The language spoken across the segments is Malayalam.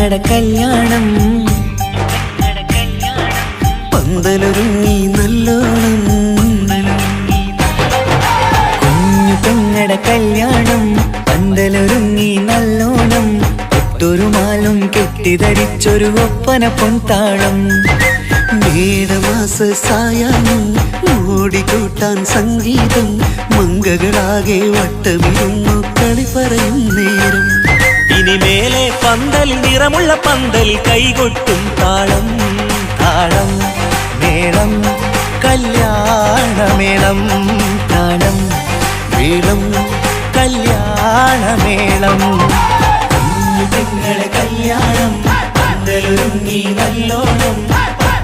പെങ്ങടെ കല്യാണം പന്തലൊരുങ്ങി നല്ലോണം കുഞ്ഞു പെങ്ങടെ കല്യാണം പന്തലൊരുങ്ങി നല്ലോണം ഒട്ടൊരു മാലും കെട്ടിധരിച്ചൊരു ഒപ്പന പൊൻതാളം മേടമാസ സായാഹ്നം ഓടിക്കൂട്ടാൻ സംഗീതം മംഗകളാകെ വട്ടമിരുന്നു കളി പറയും നേരം ഇനിമേലെ പന്തൽ നിറമുള്ള പന്തൽ കൈകൊട്ടും താളം താളം മേളം കല്യാണമേളം താളം മേളം കല്യാണമേളം കുഞ്ഞു പെങ്ങളെ കല്യാണം പന്തലൊരുങ്ങി നല്ലോണം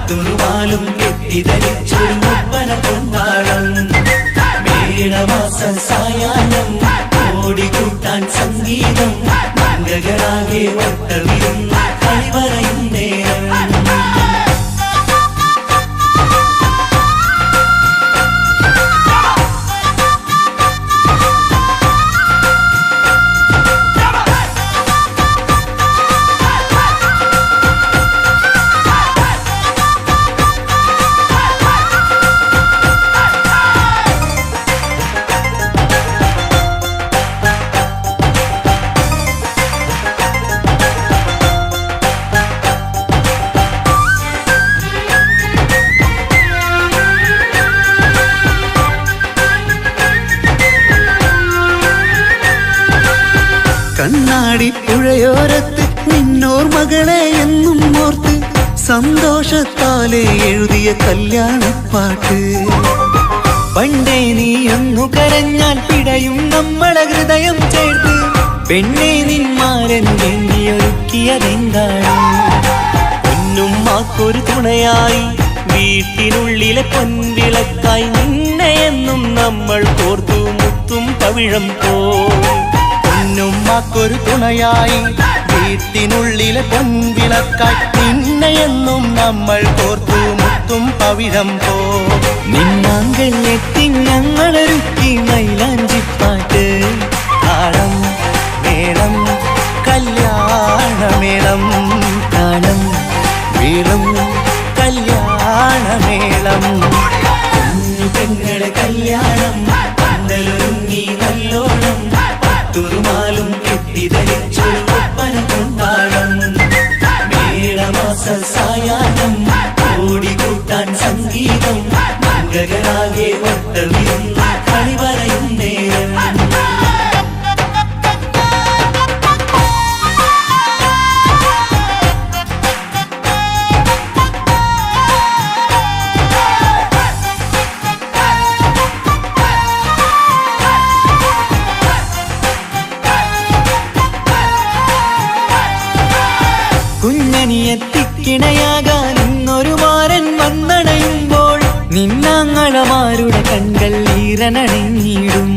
തുറുമാലും കെട്ടിധരിച്ചൊരു ഒപ്പന പൊൻതാളം മേടമാസ സായാഹ്നം ഓടിക്കൂട്ടാൻ സംഗീതം മംഗകളാകെ വട്ടമിരുന്ന് കളി പറയും നേരം കണ്ണാടി പുഴയോരത്ത് നിന്നോർമകളെ എന്നും ഓർത്ത് സന്തോഷത്താലെ എഴുതിയ കല്യാണപ്പാട്ട് പണ്ടേ നീ ഒന്നു കരഞ്ഞാൽ പിടയും നമ്മളെ ഹൃദയം ചേർത്ത് പെണ്ണെ നിന്മാരൻ എണ്ണിയൊരുക്കിയതെന്താണ് പൊന്നുമ്മാക്കൊരു തുണയായി വീട്ടിനുള്ളിലെ പൊൻവിളക്കായി നിന്നെ എന്നും നമ്മൾ കോർത്തു മുത്തും പവിഴം പൊന്നുമ്മാക്കൊരു തുണയായി വീട്ടിനുള്ളിലെ പൊൻവിളക്കായി നിന്നെയെന്നും നമ്മൾ കോർത്തു മുത്തും പവിഴം നിന്നാങ്കൾ എത്തി ഞങ്ങളൊരുക്കി മൈലാഞ്ചിപ്പാട്ട് താളം മേളം കല്യാണമേളം താളം മേളം കല്യാണമേളം കുഞ്ഞു പെങ്ങളെ കല്യാണം പന്തലൊരുങ്ങി നല്ലോണം തുറുമാലും കെട്ടിധരിച്ചൊരു ഒപ്പന പൊൻതാളം മേടമാസ സായാഹ്നം ഓടിക്കൂട്ടാൻ സംഗീതം മംഗകളാകെ വട്ടമിരുന്ന് കളി പറയും നേരം കുഞ്ഞനിയെത്തിക്കിണയാകാൻ ഇന്നൊരു മാരൻ വന്നണയുമ്പോൾ നിന്നാങ്ങളമാരുടെ കൺകൾ ഈറനണിഞ്ഞിടും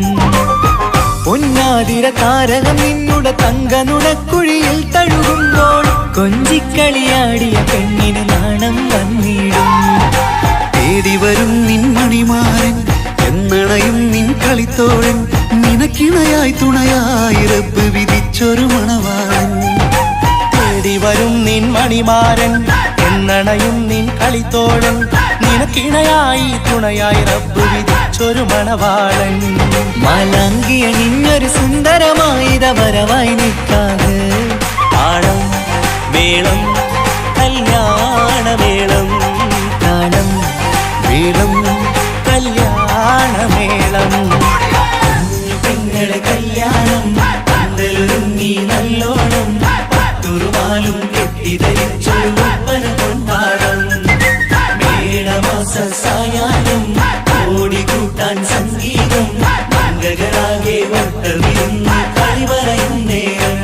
പൊന്നാതിര താരകം നിന്നുടെ തങ്കനുടക്കുഴിയിൽ തഴുകുമ്പോൾ കൊഞ്ചിക്കളിയാടിയ പെണ്ണിന് നാണം വന്നിടും തേടി വരും നിൻ മണിമാരൻ എന്നണയും നിൻ കളിത്തോഴൻ നിനക്കിണയായി തുണയായി റബ്ബ് വിധിച്ചൊരു മണവാളൻ വരും നിൻ മണിമാരൻ എന്നണയും നിൻ കളിത്തോഴൻ നിനക്കിണയായി തുണയായി റബ്ബ് വിധിച്ചൊരു മണവാളൻ മാലാങ്കിയണിഞ്ഞൊരു സുന്ദരമായിത വരവായി നിൽക്കാതെ താളം മേളം കല്യാണമേളം താളം മേളം കല്യാണമേളം കുഞ്ഞു പെങ്ങളെ കല്യാണം പന്തലൊരുങ്ങി നല്ലോണം തുറുമാലും കെട്ടിധരിച്ചൊരു ഒപ്പന പൊൻതാളം മേടമാസ സായാഹ്നം ഓടിക്കൂട്ടാൻ സംഗീതം മംഗകളാകെ വട്ടമിരുന്ന് കളി പറയും നേരം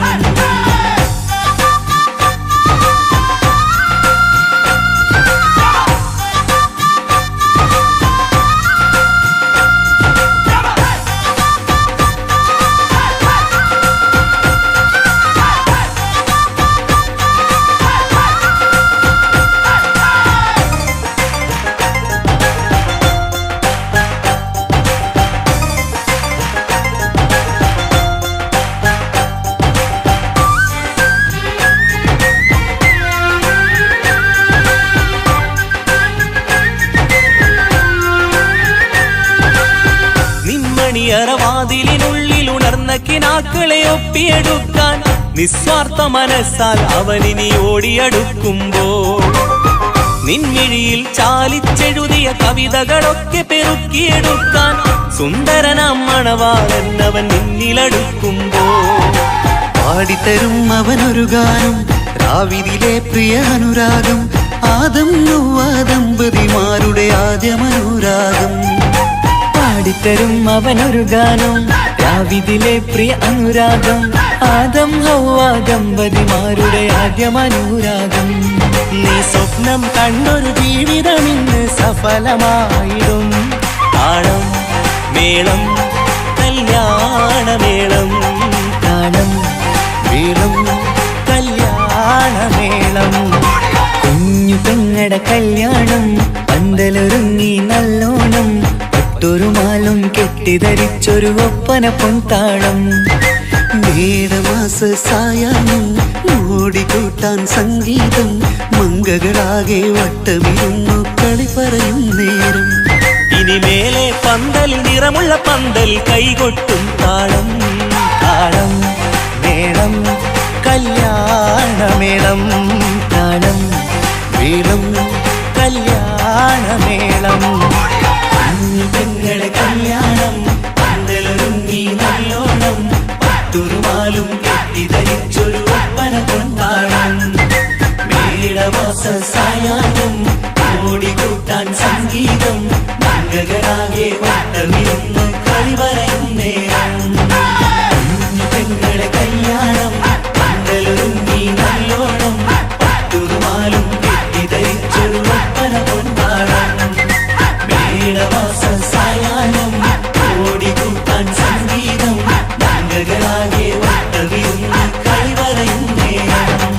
വാതിലിനുള്ളിൽ ഉണർന്ന കിനാക്കളെ ഒപ്പിയെടുക്കാൻ നിസ്വാർത്ഥ മനസ്സാൽ അവനിനി ഓടിയടുക്കുമ്പോൾ നിൻമിഴിയിൽ ചാലിച്ചെഴുതിയ കവിതകളൊക്കെ പെറുക്കിയെടുക്കാൻ സുന്ദരനാം മണവാളൻ അവൻ നിന്നിലടുക്കുമ്പോൾ പാടിത്തരും അവനൊരു ഗാനം രാവിലെ പ്രിയ അനുരാഗം ആദം ഹവ്വ ദമ്പതിമാരുടെ ആദ്യമനുരാഗം പാടിത്തരും അവനൊരു ഗാനം രാവിലെ പ്രിയ അനുരാഗം ആദം ഹവ്വ ദമ്പതിമാരുടെ ആദ്യമനുരാഗം നീ സ്വപ്നം കണ്ടൊരു ജീവിതം ഇന്ന് സഫലമായിടും താളം മേളം കല്യാണമേളം താളം മേളം കല്യാണമേളം കുഞ്ഞു പെങ്ങടെ കല്യാണം പന്തലൊരുങ്ങി നല്ലോണം പട്ടൊരു മാലും കെട്ടിധരിച്ചൊരു ഒപ്പന പൊൻതാളം മേടമാസ സായാഹ്നം ഓടിക്കൂട്ടാൻ സംഗീതം മംഗകളാകെ വട്ടമിരുന്നു കളി പറയും നേരം ഇനി മേലെ പന്തൽ നിറമുള്ള പന്തൽ കൈകൊട്ടും താളം താളം മേളം കല്യാണമേളം താളം മേളം കല്യാണമേളം പെങ്ങളെ കല്യാണം പന്തലൊരുങ്ങി നല്ലോണം പട്ടുരുമാലും കെട്ടിധരിച്ചൊരു ഒപ്പന കൊണ്ടാടം മേടമാസ സായാഹ്നം ഓടിക്കൂട്ടാൻ സംഗീതം മംഗകളാകെ വട്ടമിരുന്ന് കളി പറയും നേരം പെങ്ങളെ കല്യാണം പന്തലൊരുങ്ങി നല്ലോണം പട്ടുരുമാലും കെട്ടിധരിച്ചൊരു ഒപ്പന കൊണ്ടാടം മേടമാസ സായാഹ്നം ഓടിക്കൂട്ടാൻ സംഗീതം മംഗകളാകെ വട്ടമിരുന്ന് കളി പറയും നേരം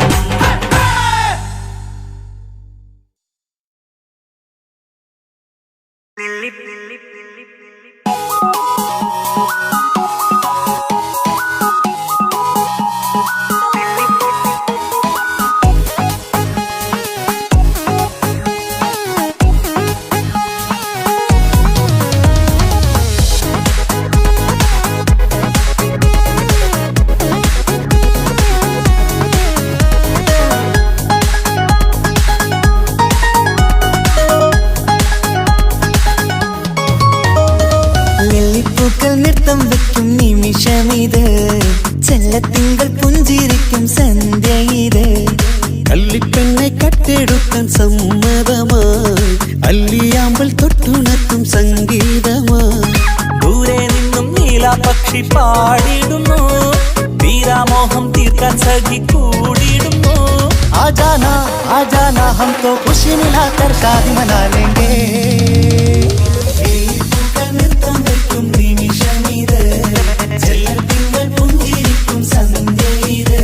നെല്ലിപ്പൂക്കൾ നൃത്തം വെക്കും നിമിഷമിത് ചെല്ലത്തിങ്കൾ പുഞ്ചിരിക്കും സന്ധ്യ ഇത് കള്ളിപ്പെണ്ണെ കട്ടെടുക്കാൻ സമ്മതമായി അല്ലിയാമ്പൽ തൊട്ടുണർത്തും സംഗീതമായി ദൂരെ നിന്നും നീലാപക്ഷി പാടിയിടുന്നു തീരാമോഹം തീർക്കാൻ സഖി കൂടിയിടുന്നു आजाना हम तो खुशी मिलाकर शादी मना लेंगे നൃത്തം വെക്കും നിമിഷമിത് ചെല്ലത്തിങ്കൾ പുഞ്ചിരിക്കും സന്ധ്യ ഇത്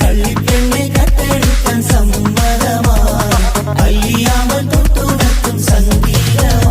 കള്ളിപ്പെണ്ണെ കട്ടെടുക്കാൻ സമ്മതമായി അല്ലിയാമ്പൽ തൊട്ടുണർത്തും സംഗീതമായി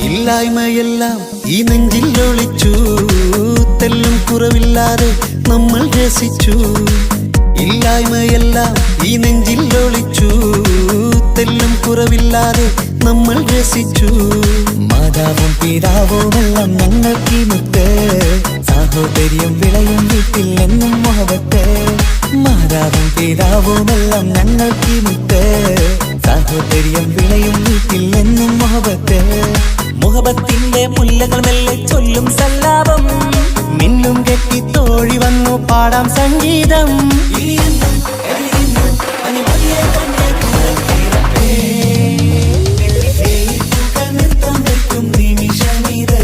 ഇല്ലായ്മയെല്ലാം ഈ നെഞ്ചിൽ ഒളിച്ചു തെല്ലും കുറവില്ലാതെ നമ്മൾ രസിച്ചു ഇല്ലായ്മയെല്ലാം ഈ നെഞ്ചിൽ ഒളിച്ചു തെല്ലും കുറവില്ലാതെ നമ്മൾ രസിച്ചു മാതാവും പിതാവുമെല്ലാം ഞങ്ങൾക്ക് മുത്ത് സാഹോദര്യം വിളയും വീട്ടിൽ എന്നും മുഹബത്ത് മാതാവും പിതാവുമെല്ലാം ഞങ്ങൾക്ക് മുത്ത് സാഹോദര്യം വിളയും വീട്ടിൽ എന്നും മുഹബത്ത് മുഹബത്തിന്റെ മുല്ലകൾ മെല്ലെ ചൊല്ലും സല്ലാപം മിന്നും കെട്ടി തോഴി വന്നു പാടാം സംഗീതം നൃത്തം വെക്കും നിമിഷമിത്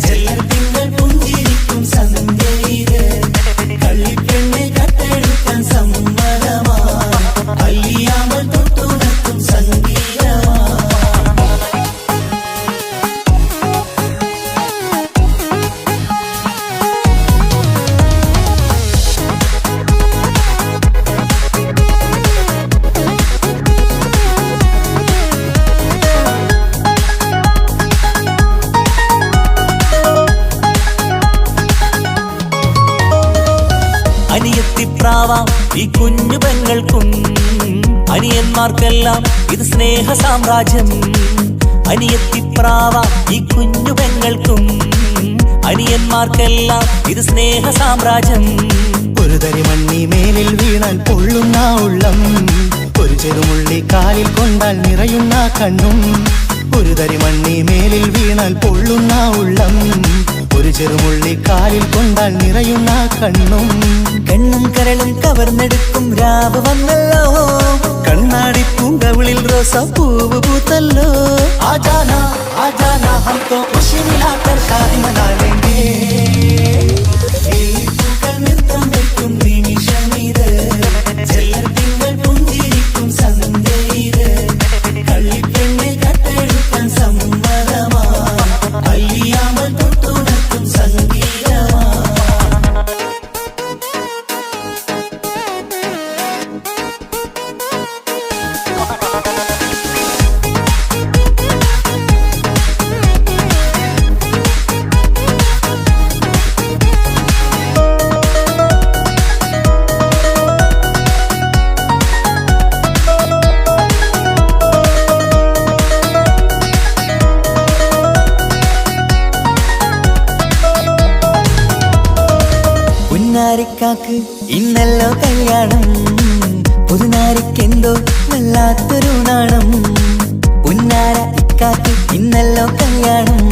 ചെല്ലത്തിങ്കൾ പുഞ്ചിരിക്കും സന്ധ്യ ഇത് കള്ളിപ്പെണ്ണെ കട്ടെടുക്കാൻ സമ്മതമായി അല്ലിയാമ്പൽ തൊട്ടുണർത്തും സംഗീതമായി പ്രാവാം ഈ കുഞ്ഞു പെങ്ങൾക്കും അനിയന്മാർക്കെല്ലാം ഇത് സ്നേഹ സാമ്രാജ്യം. അനിയത്തിപ്രാവാം ഈ കുഞ്ഞു പെങ്ങൾക്കും അനിയന്മാർക്കെല്ലാം ഇത് സ്നേഹ സാമ്രാജ്യം. ഒരു തരി മണ്ണി മേലിൽ വീണാൽ പൊള്ളുന്ന ഉള്ളം, ഒരു ചെറുമുള്ളി കാലിൽ കൊണ്ടാൽ നിറയുന്ന കണ്ണും. ഒരു തരി മണ്ണി മേലിൽ വീണാൽ പൊള്ളുന്ന ഉള്ളം, ഒരു ചെറുമുള്ളി കാലിൽ കൊണ്ടാൽ നിറയുന്ന കണ്ണും. കണ്ണും കരളും കവർന്നെടുക്കും രാവ് വന്നല്ലോ, കണ്ണാടി പൂങ്കവിളിൽ റോസാപ്പൂവ് പൂത്തല്ലോ. आजाना आजाना हम तो खुशी मिलाकर शादी मना लेंगे. നൃത്തം വെക്കും നിമിഷമിത്, ചെല്ലത്തിങ്കൾ പുഞ്ചിരിക്കും സന്ധ്യയിത്. കള്ളിപ്പെണ്ണെ കട്ടെടുക്കാൻ സമ്മതമാ, അല്ലിയാമൽ തൊട്ടുണർത്തും സംഗീതമാ. പുന്നാരിക്കാക്ക് ഇന്നല്ലോ കല്യാണം, പുതുനാരിക്കെന്തോ വല്ലാത്തൊരു നാണം. പുന്നാര ഇക്കാക്ക് ഇന്നല്ലോ കല്യാണം,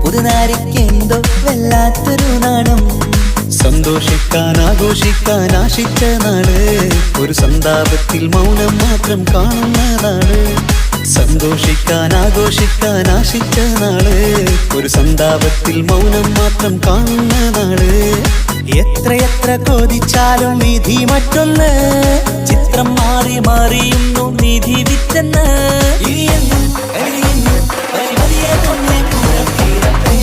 പുതുനാരിക്കെന്തോ വല്ലാത്തൊരു നാണം. സന്തോഷിക്കാൻ ആഘോഷിക്കാൻ ആശിച്ച നാള്, ഒരു സന്താപത്തിൽ മൗനം മാത്രം കാണുന്ന നാള്. സന്തോഷിക്കാൻ ആഘോഷിക്കാൻ ആശിച്ച നാള്, ഒരു സന്താപത്തിൽ മൗനം മാത്രം കാണുന്ന നാള്. എത്രയെത്ര കൊതിച്ചാലും വിധി മറ്റൊന്ന്, ചിത്രം മാറി മാറിയുന്നു നിധി വിറ്റെന്ന്. ഇനിയെന്നും കഴിയുന്നു പരിമതിയെ തന്നെ പുറത്തിരട്ടെ.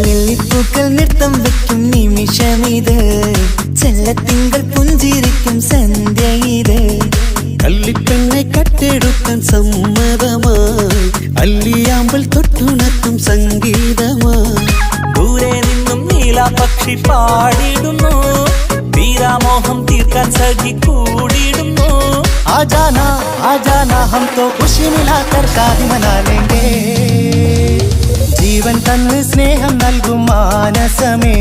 ലില്ലിപ്പൂക്കൾ നൃത്തം വെക്കും നിമിഷമിത്, ചെല്ലത്തിങ്കൾ പുഞ്ചിരിക്കും സന്ധ്യ ഇത്. കള്ളിപ്പെണ്ണെ കട്ടെടുക്കാൻ സമ്മതമായി, അല്ലിയാമ്പൽ തൊട്ടുണർത്തും സംഗീതമായി. ദൂരെ നിന്നും നീലാപക്ഷി പാടിയിടുന്നു, തീരാമോഹം തീർക്കാൻ സഖി കൂടിയിടുന്നു. आजाना आजाना हम तो खुशी मिलाकर शादी मना लेंगे. ജീവൻ തന്ന് സ്നേഹം നൽകും മാനസമേ,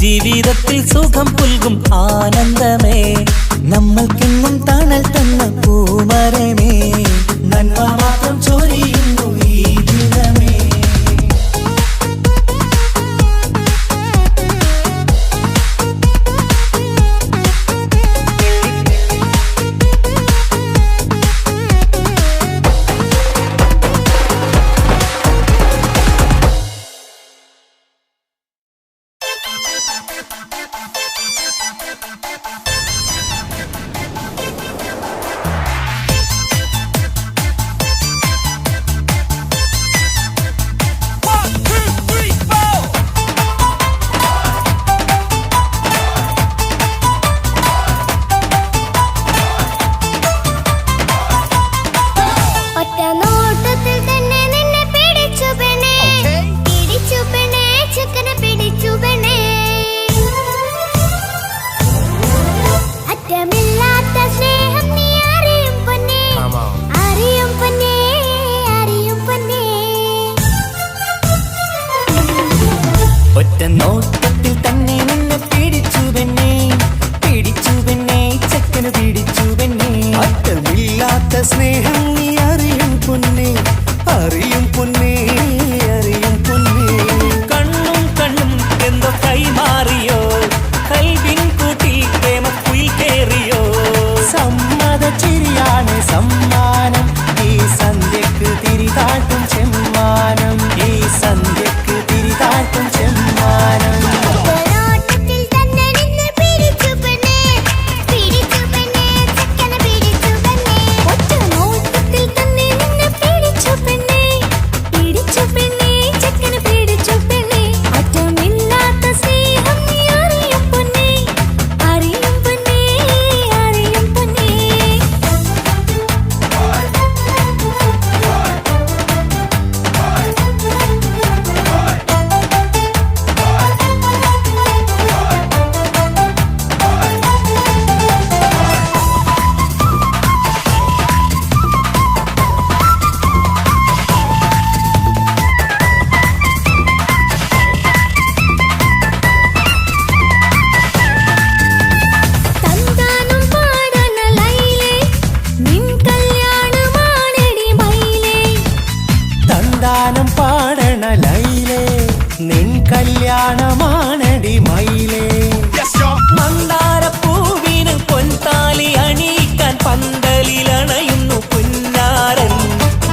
ജീവിതത്തിൽ സുഖം പുൽകും ആനന്ദമേ. നമ്മൾക്കെന്നും തണൽ തന്ന പൂമരമേ, നന്മ മാത്രം ചൊരിയുന്നു ഈ ദിനമേ. ഒറ്റ നോട്ടത്തിൽ തന്നെ നിന്നെ പിടിച്ചു പെണ്ണേ, പിടിച്ചു പെണ്ണേ, ചക്കന് പിടിച്ചു പെണ്ണേ. അറ്റമില്ലാത്ത സ്നേഹം നീ അറിയും പൊന്നേ, അറിയും പൊന്നേ, അറിയും പൊന്നേ. കണ്ണും കണ്ണും എന്തോ കൈമാറിയോ, കൽവിൻ കൂട്ടിൽ പ്രേമക്കുയിൽ കേറിയോ. സമ്മത ചിരിയാണ് സമ്മാനം, ഈ സന്ധ്യക്ക് തിരിതാട്ടും ചെമ്മാനം, ഈ സന്ധ്യക്ക് തിരിതാട്ടും ചെമ്മാനം. ഒരോട്ടത്തിൽ തന്നെ നിന്നെ പിടിച്ചു പെണ്ണേ, പിടിച്ചു പെണ്ണേ, ചക്കനെ പിടിച്ചു പെണ്ണേ. ഒറ്റ നോട്ടത്തിൽ തന്നെ നിന്നെ പിടിച്ചു പെണ്ണേ, പിടിച്ചു നിൻ കല്യാണമാണടി മയിലേ. മന്ദാരപ്പൂവിന് പൊൻതാലി അണിയിക്കാൻ പന്തലിലണയുന്നു പുന്നാരൻ.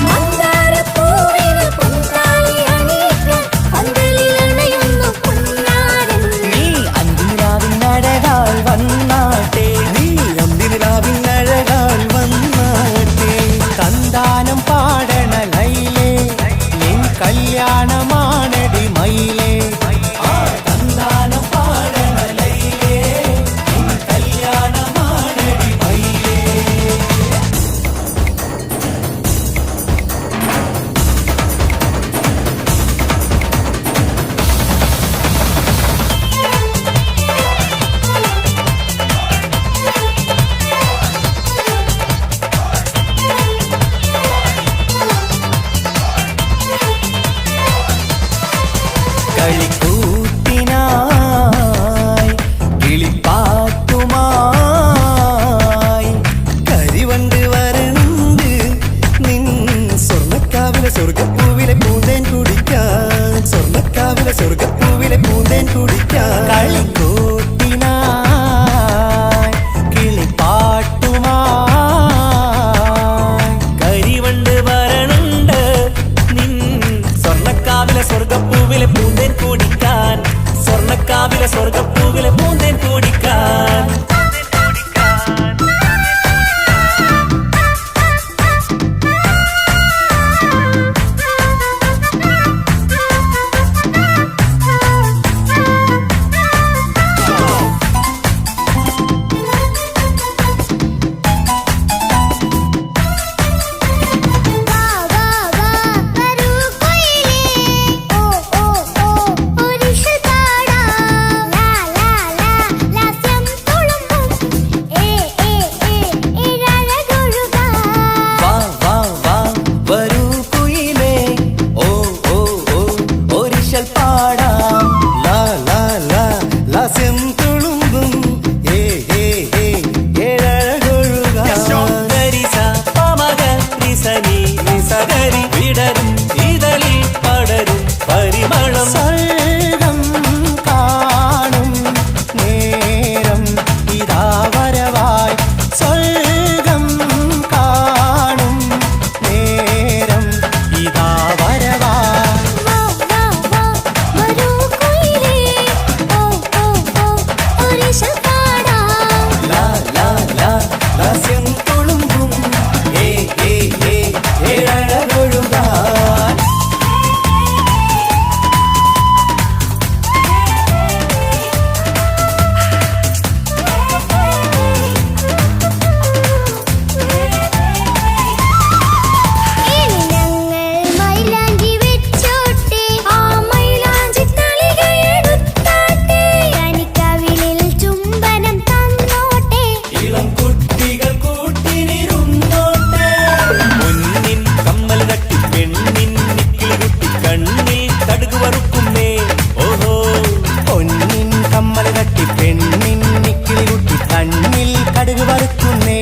മന്ദാരപ്പൂവിന് പൊൻതാലി അണിയിക്കാൻ പന്തലിലണയുന്നു പുന്നാരൻ. നീ അന്തിരാവിനഴകാൽ വന്നാട്ടെ, നീ അന്തിനിലാവിനഴകാൽ വന്നാട്ടെ. സന്താനം പാടണ ലൈലേ, നിൻ കല്യാണമാണടി മയിലേ. സന്താനം പാടണ ലൈലേ, നിൻ കല്യാണമാണടി മയിലേ. കളിക്കൂത്തിനായി കിളിപ്പാട്ടുമായി കരിവണ്ട് വരണ്ട് നിൻ സ്വർണ്ണക്കാവിലെ സ്വർഗപ്പൂവിലെ പൂന്തേൻ കുടിക്കാൻ, സ്വർണ്ണക്കാവിലെ സ്വർഗപ്പൂവിലെ പൂന്തേൻ കുടിക്കാൻ. കളിക്കൂത്തിനായി കിളിപ്പാട്ടുമായി കരിവണ്ട് വരണുണ്ട് നിൻ സ്വർണ്ണക്കാവിലെ സ്വർഗപ്പൂവിലെ പൂന്തേൻ കുടിക്കാൻ, സ്വർണ്ണക്കാവിലെ സ്വർഗപ്പൂവിലെ പൂന്തേൻ കുടിക്കാൻ. വാ വാ വാ വരൂ കുയിലേ, ഓ ഓ ഓ ഒരിഷൽ പാടാം. ലാ ലാ ലാ ലാസ്യം തുളുമ്പും ഏ ഏ ഏ ഇഴഴകൊഴുകാം. വാ വാ വാ വരൂ കുയിലേ, ഓ ഓ ഓ ഒരിശൽ പാടാം. ലാ ലാ ലാ ലാസ്യം തുളുമ്പും ഏ ഏ ഏ ഏഴഴകൊഴുകാൻ. ഗരിസ പമഗ നിസനി നിസഗരി വിടരും ഇതളിൽ പടരും പരിമളം. സർഗം കാണും നേരം ഇതാ വരവായി, സ്വർഗം കാണും നേരം ഇതാ വരവായി. വാ വാ വാ വരൂ കുയിലേ, ഓ ഓ ഓ ഒരിഷൽ പാടാം. ലാ ലാ ലാ ലാസ്യം തുളുമ്പും ഏ ഏ ഏ ഏഴഴകൊഴുകാൻ. ഇനി ഞങ്ങൾ മൈലാഞ്ചി വെച്ചോട്ടെ, ആ മൈലാഞ്ചി തളികയെടുത്താട്ടെ. കണിക്കവിളിൽ ചുംബനം തന്നോട്ടെ. ഇളം കുട്ടികൾ കൂട്ടിനിരുന്നോട്ടെ. മുന്നിൻ കമ്മൽ തട്ടി പെണ്ണിൻ നിക്കിളി കുട്ടി കണ്ണിൽ കടുക് വറുക്കുന്നേ. ഓഹോ പൊന്നിൻ കമ്മൽ തട്ടി പെണ്ണിൻ നിക്കിളി കുട്ടി കണ്ണിൽ കടുക് വറുക്കുന്നേ.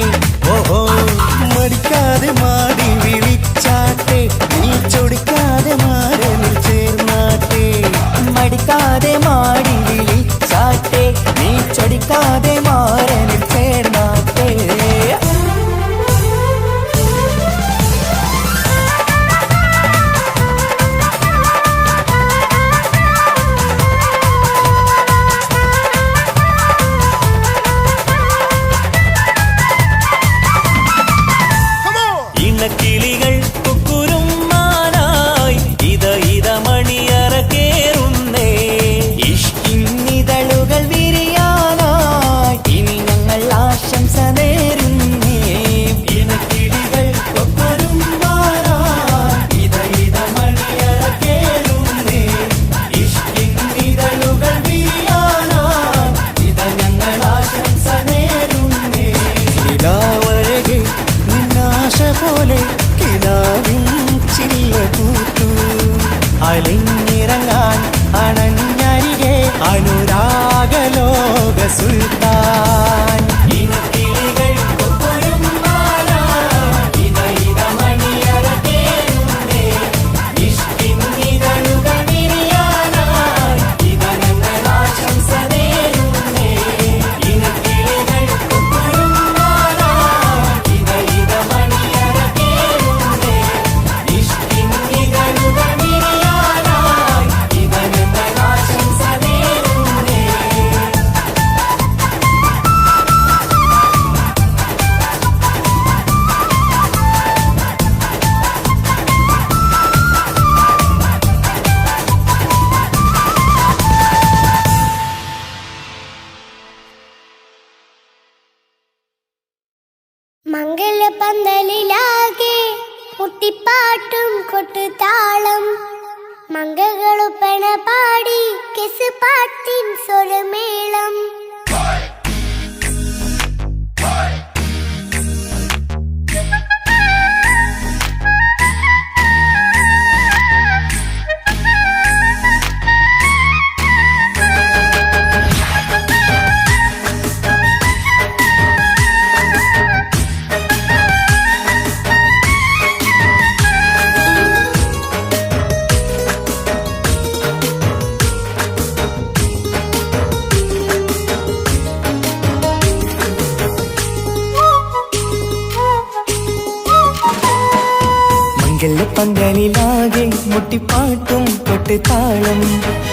ഓഹോ മടിക്കാതെ മാടി വിളിച്ചാട്ടെ, നീ ചൊടിക്കാതെ മാറിൽ ചേർന്നാട്ടെ. മടിക്കാതെ മാടി വിളിച്ചാട്ടെ, നീ ചൊടിക്കാതെ മാറനിൽ ചേർന്നാട്ടെ. ഇണക്കിളികൾ കുക്കുരുമാനായി ഇത ഇത മണിയറ കേറുന്നേ. ഇഷ്കിന്നിതളുകൾ വിരിയാനായി ഇനി ഞങ്ങൾ ആശംസ നേരുന്നേ. ഇണക്കിളികൾ കൊക്കൊരുമ്പാനായി ഇത ഇത മണിയറ കേറുന്നേ. ഇഷ്കിന്നിതളുകൾ വീഴാനായി ഇത ഞങ്ങൾ ആശംസ നേരുന്നേ. നിലാവഴകെ നിന്നാശ പോലെ കിനാവിൻ ചില്ല കൂത്തു. അലിഞ്ഞിറങ്ങാൻ അണഞ്ഞരികെ അനുരാഗലോക സുൽത്താൻ. ഇണക്കിളികൾ കൊക്കൊരുമ്പാനായി ഇത ഇത മണിയറ കേറുന്നേ. ഇഷ്കിന്നിതളുകൾ വിരിയാനായി മംഗകളുപ്പന പാടി കെസ് പാട്ടിൻ സ്വരമേളം പന്തലിലാകെ മുട്ടിപ്പാട്ടും കൊട്ടുതാളം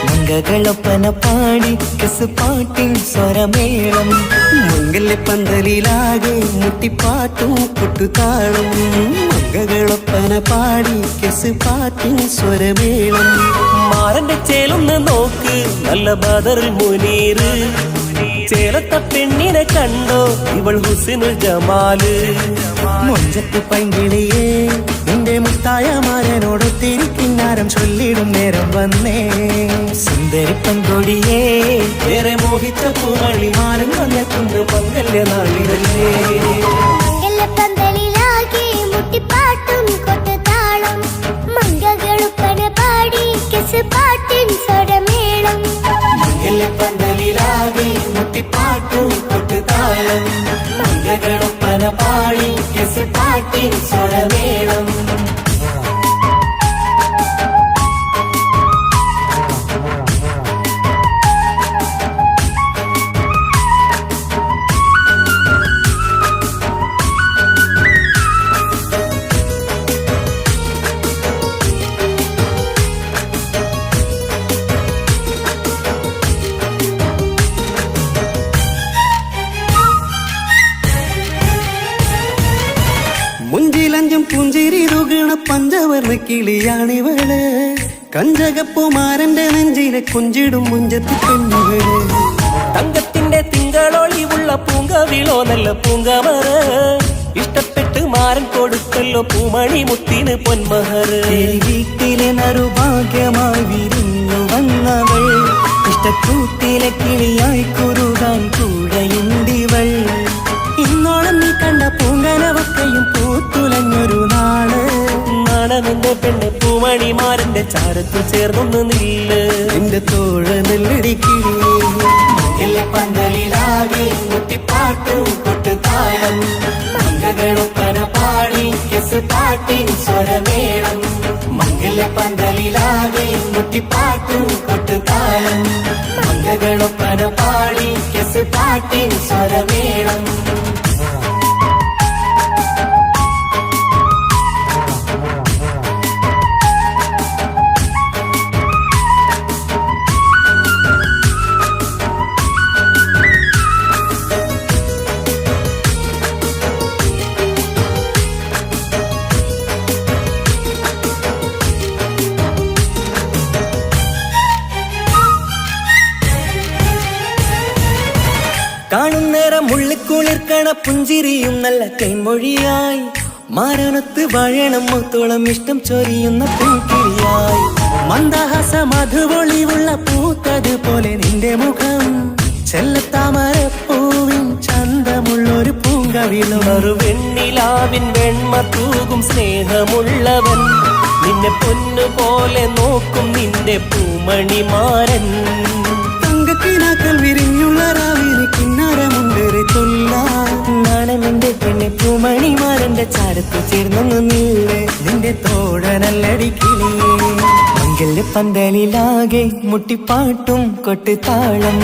മംഗകളൊപ്പന പാടി കെസ് പാട്ടിൻ സ്വരമേളം മംഗല്യപ്പന്തലിലാകെ മുട്ടിപ്പാട്ടും കൊട്ടുതാളം മംഗകളൊപ്പന പാടി കെസ് പാട്ടിൻ സ്വരമേളം മാരന്റെ ചേലൊന്ന് നോക്ക് നല്ല ബദറിൽ മുനീറ് ചേലത്ത പെണ്ണിനെ കണ്ടോ ഇവൾ ഹുസ്നുൽ ജമാല് മൊഞ്ചത്ത് പൈങ്കിളിയേ നിന്റെ മുത്തായ മാരനോടൊത്തിരിക്കിന്നാരം ചൊല്ലിടും നേരം വന്നേ സുന്ദരി പെൺകൊടിയേ ഏറെ മോഹിച്ച പൂമണിമാരൻ വന്നെത്തുണ്ട് മംഗല്യ നാളിതല്ലേ മംഗലപ്പന്തലിലാകെ മുട്ടിപ്പാട്ടും കൊട്ടുതാളം മംഗകളുപ്പന പാടി കെസ് പാട്ടിൻ സ്വരമേളം മംഗല്യപ്പന്തലിലാകെ മുട്ടിപ്പാട്ടും കൊട്ടുതാളം മംഗകളൊപ്പന പാടി കെസ് പാട്ടിൻ സ്വരമേളം മുഞ്ചിലഞ്ചും പുഞ്ചിരി തുകണ പഞ്ചവർണ്ണ കിളിയാണിവള് കഞ്ചകപ്പുമാരന്റെ നെഞ്ചിലെ കുഞ്ചിടും മുഞ്ചത്തി പെണ്ണുകള് തങ്കത്തിന്റെ തിങ്കളൊളിവുള്ള പൂങ്കവിളോ നല്ല പൂങ്കമറ ഇഷ്ടപ്പെട്ട് മാരൻ കൊടുക്കല്ലോ പൂമണി മുത്തിന് പൊന്മഹർ വീട്ടിലെ നറുഭാഗ്യമായി വിരിഞ്ഞു വന്നവൾ ഇഷ്ടക്കൂട്ടിലെ കിളിയായി കുറുകാൻ കൂടെയുണ്ടിവൾ ഇന്നോളം നീ കണ്ട പൂങ്കനവക്കയും പൂത്തുലഞ്ഞൊരു നാള് നാണമെന്റെ പെണ്ണ് പൂമണിമാരന്റെ ചാരത്തിൽ ചേർന്നൊന്ന് നില്ല് എന്റെ തോഴ നെല്ലടിക്കിളിയേ പന്തലിലാകെ മുട്ടിപ്പാട്ടും കൊട്ടുതാളം മംഗകളൊപ്പന പാടി കെസ് പാട്ടിൻ സ്വരമേളം മംഗല്യപ്പന്തലിലാകെ മുട്ടിപ്പാട്ടും കൊട്ടുതാളം മംഗകളൊപ്പന പാടി കെസ് പാട്ടിൻ സ്വരമേളം കാണുന്നേരം ഉള്ളിക്കുളിർക്കണ പുഞ്ചിരിയും നല്ല കൈമൊഴിയായി മാരണത്ത് വഴണം മുത്തോളം ഇഷ്ടം ചൊരിയുന്ന പൂക്കിളിയായി മന്ദഹാസ മധുപൊളിവുള്ള പൂത്തത് പോലെ നിന്റെ മുഖം ചെല്ലത്താമരപ്പൂവിൻ ചന്തമുള്ളൊരു പൂങ്കവിളും വെണ്ണിലാവിൻ വെണ്മ തൂകും സ്നേഹമുള്ളവൻ നിന്നെ പൊന്നുപോലെ നോക്കും നിന്റെ പൂമണിമാരൻ തങ്കക്കിനാക്കൾ വിരിഞ്ഞുള്ള രാവിലെ കിന്നാരമുണ്ടേറെ നാണമെന്റെ പെണ്ണെ പൂമണിമാരന്റെ ചാരത്ത് ചേർന്നൊന്നു നില്ലേ നിന്റെ തോഴനല്ലടിക്കിളിയേ മംഗല്യപ്പന്തലിലാകെ മുട്ടിപ്പാട്ടും കൊട്ടുതാളം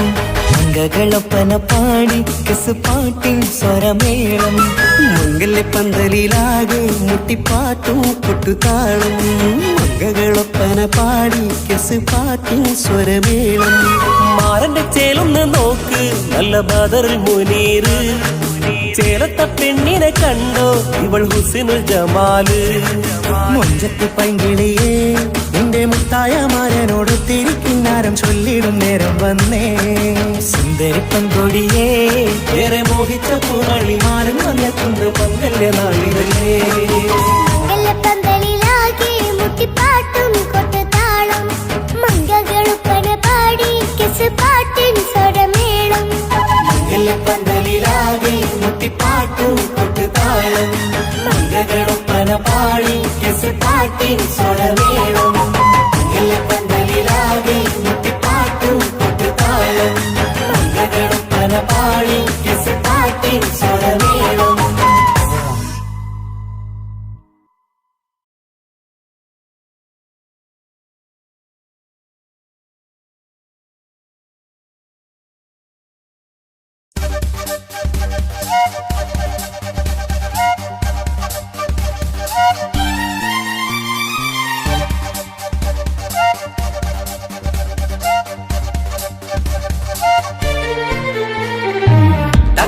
മംഗകളൊപ്പന പാടി കെസ് പാട്ടിൻ സ്വരമേളം മംഗല്യപ്പന്തലിലാകെ മുട്ടിപ്പാട്ടും കൊട്ടുതാളം മംഗകളൊപ്പന പാടി കെസ് പാട്ടിൻ സ്വരമേളം മാരന്റെ ചേലൊന്ന് നോക്ക് നല്ല ബദറിൽ മുനീറ് ചേലത്ത പെണ്ണിനെ കണ്ടോ ഇവൾ ഹുസ്നുൽ ജമാല് മൊഞ്ചത്ത് പൈങ്കിളിയേ നിന്റെ മുത്തായ മാരനോടൊത്തിരിക്കിന്നാരം ചൊല്ലിടും നേരം വന്നേ സുന്ദരി പെൺകൊടിയേ ഏറെ മോഹിച്ച പൂമണിമാരൻ വന്നെത്തുണ്ട് മംഗല്യ നാളിതല്ലേ മംഗലപ്പന്തലിലാകെ മുട്ടിപ്പാട്ടും കൊട്ടുതാളം മംഗകൾ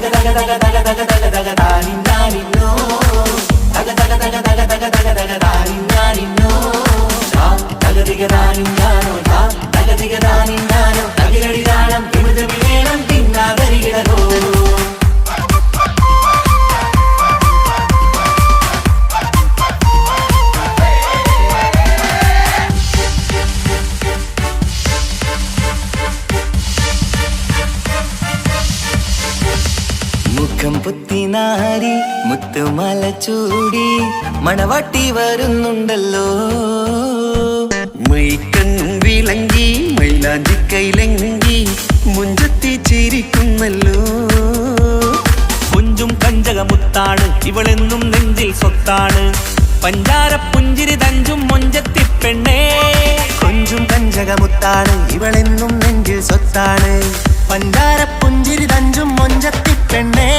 തക തക തക തക തക തക താനിന്നാനിന്നോ തക തക തക തക തക തക തക താനിന്നാനിന്നോ തകതിക താനിന്നാനോ തകതിക താനിന്നാനോ തകിലടി താളം തിമിത വിവേണം തിന്നാതരികിടോ മുഖം പുത്തിനാരി മുത്തുമാല ചൂടി മണവാട്ടി വരുന്നുണ്ടല്ലോ മൈക്കണ്ണും വിളങ്ങി മൈലാഞ്ചി കൈലങ്കി മുഞ്ചത്തി ചിരിക്കുന്നല്ലോ കുഞ്ചും കഞ്ചകമുത്താണ് ഇവളെന്നും നെഞ്ചിൽ സ്വത്താണ് പഞ്ചാര പുഞ്ചിരി തഞ്ചും മൊഞ്ചത്തി പെണ്ണേ കൊഞ്ചും കഞ്ചകമുത്താണ് ഇവളെന്നും നെഞ്ചിൽ സ്വത്താണ് പഞ്ചാര പുഞ്ചിരി തഞ്ചും മൊഞ്ചത്തി പെണ്ണേ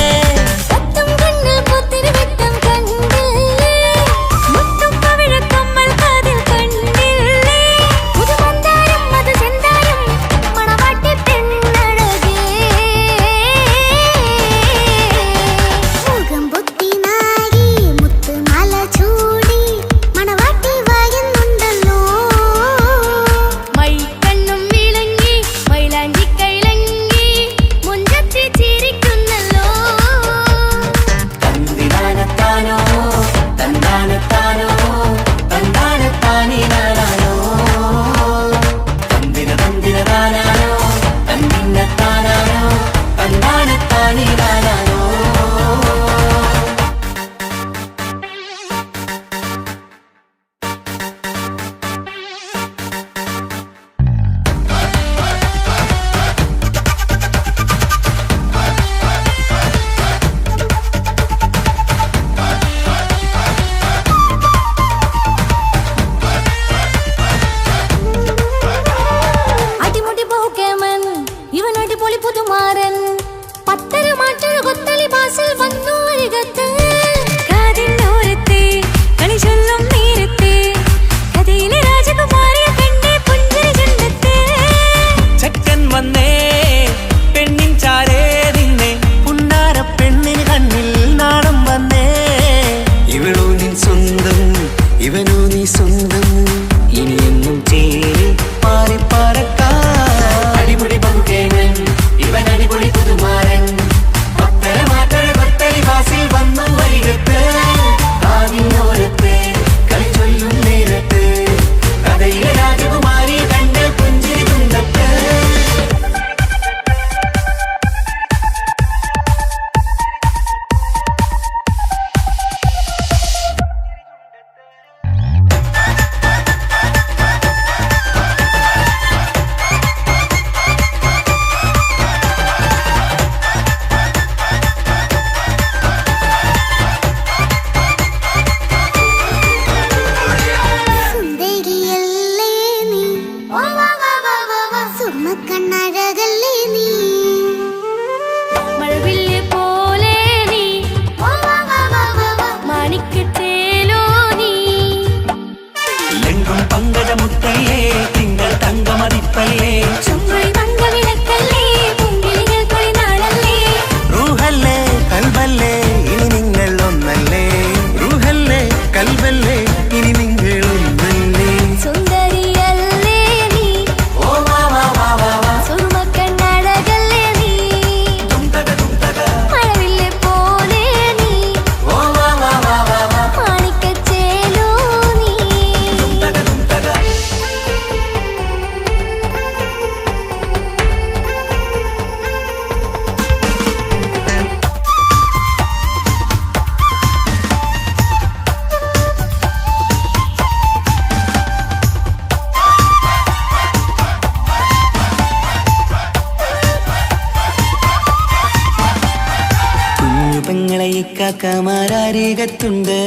കാക്കമാരാരികത്തുണ്ട്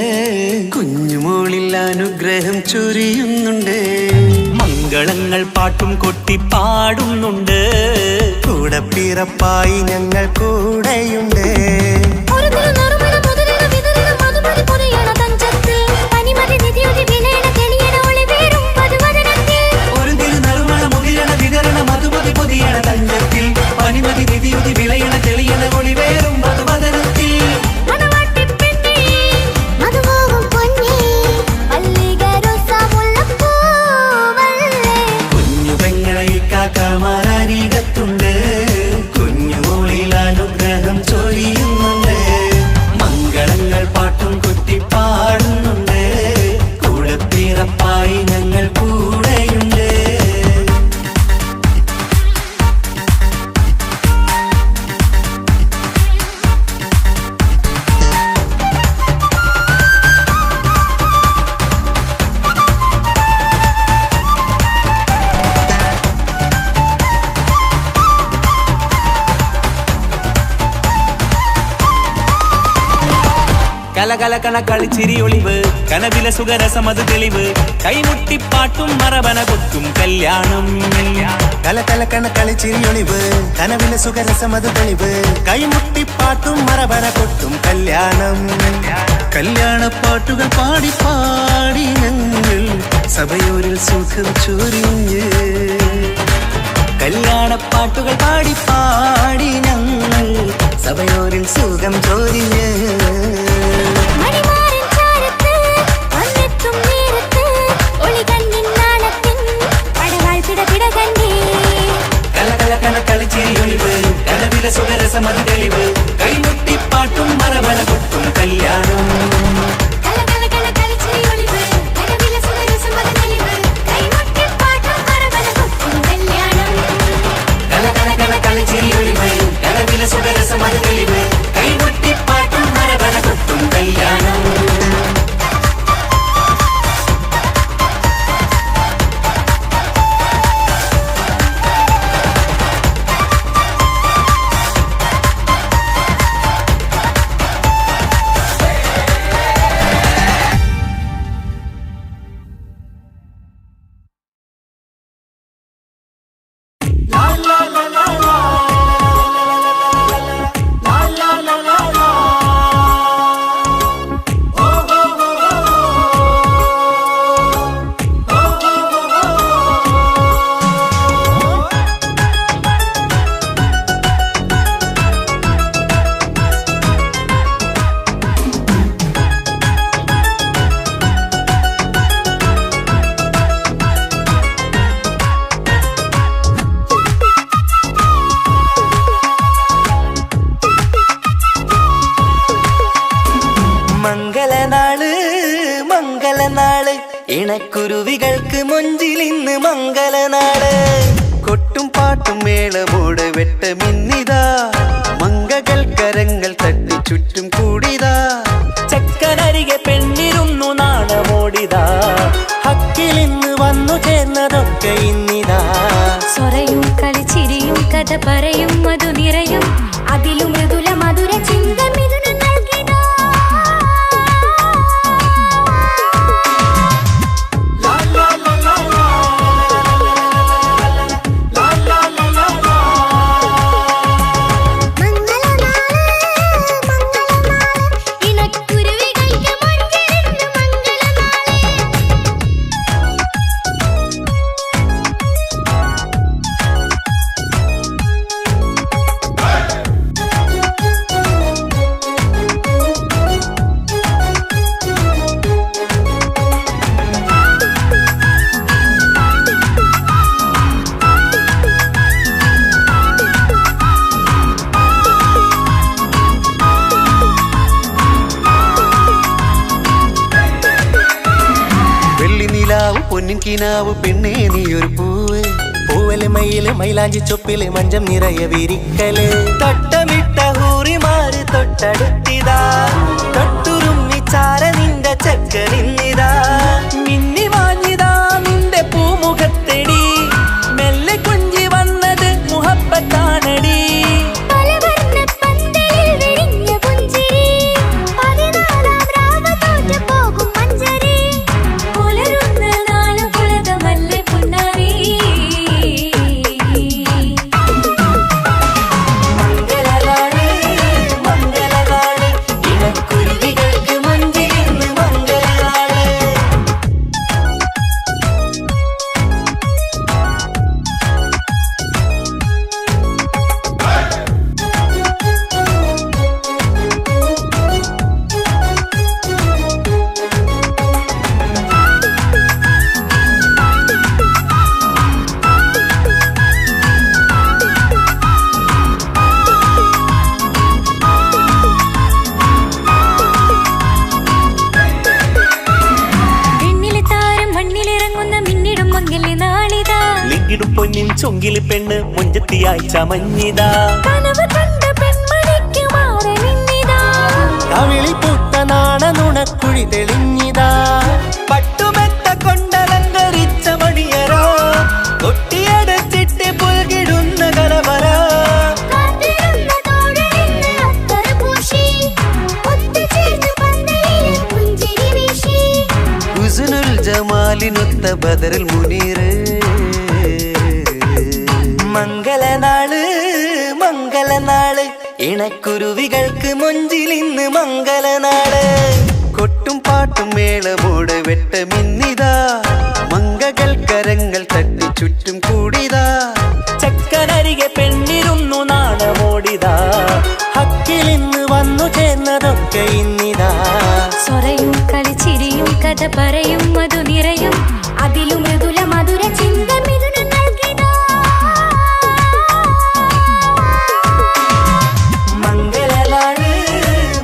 കുഞ്ഞുമോളിൽ അനുഗ്രഹം ചൊരിയുന്നുണ്ട് മംഗളങ്ങൾ പാട്ടും കൊട്ടി പാടുന്നുണ്ട് കൂടെ പിറപ്പായി ഞങ്ങൾ കൂടെയുണ്ട് മധുമതി പൊതിയണ തഞ്ചത്തിൽ പനിമതി നിധിയുതി വിളയണ തെളിയണ ഒളിവേറും മാലാഖമാരരികത്തുണ്ട്, കുഞ്ഞുമോളിൽ അനുഗ്രഹം ചൊരിയുന്നുണ്ട്. മംഗളങ്ങൾ പാട്ടും കുത്തിപ്പാടുന്നുണ്ട്, കൂടെ പിറപ്പായി ഞങ്ങൾ കൂടെയുണ്ട്. കലകലകണ കളിച്ചിരി ഒളിവ്, കനവിലെ സുഖരസമത് തെളിവ്, കൈമുട്ടിപ്പാട്ടും മറവന കൊട്ടും കല്യാണം. കലകലകണ കളിച്ചിരി ഒളിവ്, കനവിലെ സുഖരസമത് തെളിവ്, കൈമുട്ടിപ്പാട്ടും മറവന കൊട്ടും കല്യാണം. കല്യാണപ്പാട്ടുകൾ പാടി പാടി ഞങ്ങൾ സഭയോരിൽ സുഖം ചൊരിഞ്ഞ്. കല്യാണപ്പാട്ടുകൾ പാടി പാടി ഞങ്ങൾ സഭയോരിൽ സുഖം ചൊരിഞ്ഞ്. കലവിലെ സുഖരസമത് തെളിവ്, കൈമുട്ടിപ്പാട്ടും മറവന കൊട്ടും കല്യാണം. കലകലകണ കളിച്ചിരി ഒളിവ്, കലവിലെ സുഖരസമത് തെളിവ്, കൈമുട്ടിപ്പാട്ടും മറവന കൊട്ടും കല്യാണം. മംഗളനാള് ഇണക്കുരുവികൾക്ക് മൊഞ്ചിലിന്ന് മംഗളനാള്. കൊട്ടും പാട്ടും മേളമോട് വെട്ടമിന്നിതാ, മംഗകൾ കരങ്ങൾ തട്ടി ചുറ്റും കൂടിതാ. ചക്കനരികെ പെണ്ണിരുന്നു നാണമോടിതാ, ഹക്കിലിന്ന് വന്നു ചേർന്നതൊക്കെ ഇന്നിതാ. സ്വറയും കളിച്ചിരിയും കഥ പറയും മധു നിറയും, അതിലും മൃദുല മധുര ചിന്ത മിഥുനം നൽകിതാ. പൊന്നിൻ കിനാവ് പെണ്ണേ നീയൊരു പൂവ്, പൂവല് മയില് മൈലാഞ്ചി ചൊപ്പില് മഞ്ചം നിറയെ വിരിക്കല്. തൊട്ടമിട്ട ഹൂറിമാര് തൊട്ടടുത്തിതാ, തൊട്ടുരുമ്മി ചാര നിന്റെ ചക്കനിന്നിതാ. മിന്നി വാങ്ങിതാ നിന്റെ പൂമുഖത്തെടി, മെല്ലെ കുഞ്ചി വന്നത് മുഹബത്താണടി. പെണ്ണ് മുഞ്ചത്തിയായി ചമഞ്ഞിതാ കനവ് കണ്ട പെൺമണിക്ക് മാറനിന്നിതാ കവിളിൽ പൂത്ത നാണ നുണക്കുഴി തെളിഞ്ഞിതാ പട്ടുമെത്ത കൊണ്ടലങ്കരിച്ച മണിയരോ കൊട്ടിയടച്ചിട്ട് പുൽകിടുന്ന കലവര കാത്തിരുന്ന തോഴനിന്ന് അത്തർ പൂശി ഒത്തുചേർന്ന് പന്തലിൽ പുഞ്ചിരി വീശി ഹുസ്നുൽ ജമാലിനൊത്ത ബദറിൽ മുനീർ മംഗളനാള് മംഗളനാള് ഇണക്കുരുവികൾക്ക് മൊഞ്ചിലിന്ന് മംഗളനാള് കൊട്ടും പാട്ടും മേളമോട് വെട്ടമിന്നിതാ മംഗകൾ കരങ്ങൾ തട്ടി ചുറ്റും കൂടിതാ ചക്കനരികെ പെണ്ണിരുന്നു നാണമോടിതാ ഹക്കിലിന്ന് വന്നു ചേർന്നതൊക്കെ ഇന്നിതാ സ്വറയും കളിച്ചിരിയും കഥ പറയും മധു നിറയും അതിലും മൃദുല മധുര ചിന്ത മിഥുനം നൽകിതാ മംഗളനാള്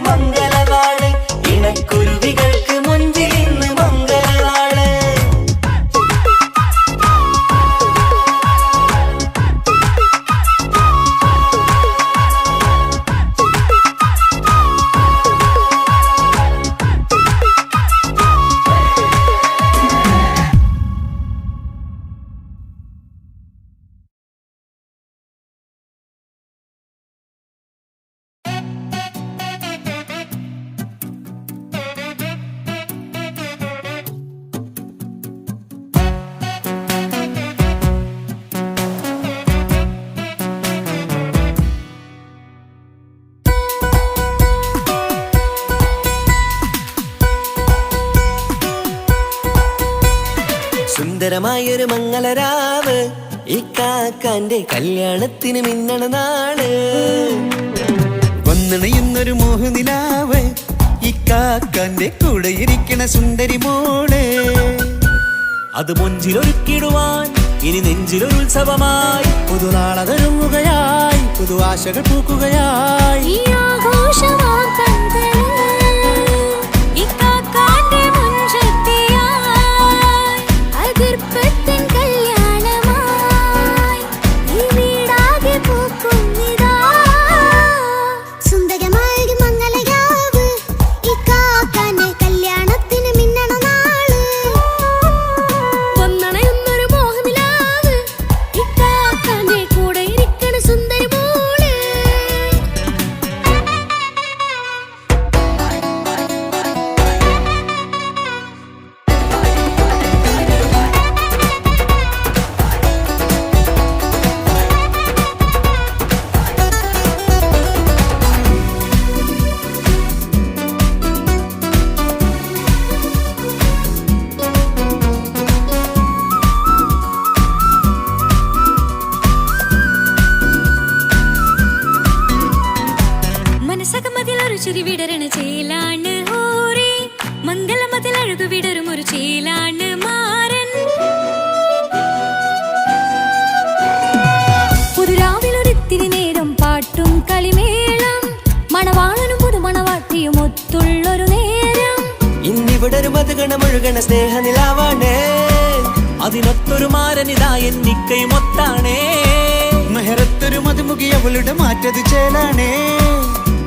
മംഗളനാള് ഇണക്കുരുവികൾക്ക് മുഞ്ചിലിന്ന് മംഗളനാള് സുന്ദരമായൊരു മംഗളരാവ് ഈ കാക്കാന്റെ കല്യാണത്തിന് മിന്നണ നാള് വന്നണയുന്നൊരു മോഹനിലാവ് ഈ കാക്കാന്റെ കൂടെ ഇരിക്കണ സുന്ദരി മോള് അത് മുഞ്ചിലൊരുക്കിടുവാൻ ഇനി നെഞ്ചിലൊരു ഉത്സവമായി പുതുനാളതൊരുങ്ങുകയായി പുതു ആശകൾ പൂക്കുകയായി ഈ ആഘോഷമാക്കന്തല് ഇക്കാക്കാന്റെ മുഞ്ചത്തിയായി അതിർപ്പത്തിൻ കല്യാണമായി ഈ വീടാകെ പൂക്കുന്നിതാ സുന്ദരമായ മംഗളയാവ് ഈ കാക്കാന്റെ കല്യാണത്തിന് മിന്നണ നാള് വന്നണയുന്നൊരു മോഹനിലാവ് ഇക്കാക്കാന്റെ കൂടെ ഇരിക്കണ സുന്ദരി മോള് മനസ്സകമതിലൊരു ചിരി വിടരണ ചേലാണ് ഹോറി മംഗളമതിൽ അഴകു വിടരും ഒരു ചേലാണ് മാരൻ പുതുരാവിലൊരിത്തിരി നേരം പാട്ടും കളിമേളം മണവാളനും പുതുമണവാട്ടിയും ഒത്തുള്ളൊരു നേരം ഇന്നിവിടെ ഒരു മധുഗണമൊഴുകണ സ്നേഹനിലാവാണേ അതിനൊത്തൊരു മാരനിതാ എന്നിക്കയും ഒത്താണേ മെഹറത്തൊരു മധുമുഖി അവളുടെ മാറ്റത് ചേലാണേ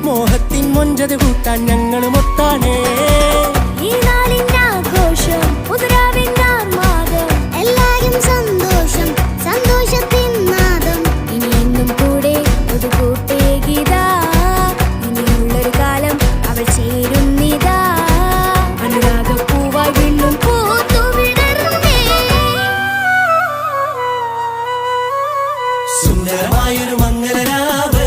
മോഹത്തിൻ മൊഞ്ചത് കൂട്ടാൻ ഞങ്ങളും ഒത്താണേ ഈ നാളിന്റെ ആഘോഷം പുതുരാവിന്റെ ആർമാദം എല്ലാരും സന്തോഷം സന്തോഷത്തിൻ നാദം ഇനി എന്നും കൂടെ ഒരു കൂട്ടേകിതാ ഇനിയുള്ളൊരു കാലം അവൾ ചേരുന്നിതാ അനുരാഗപ്പൂവായി വീണ്ടും പൂത്തു വിടർന്നേ സുന്ദരമായൊരു മംഗളരാവ്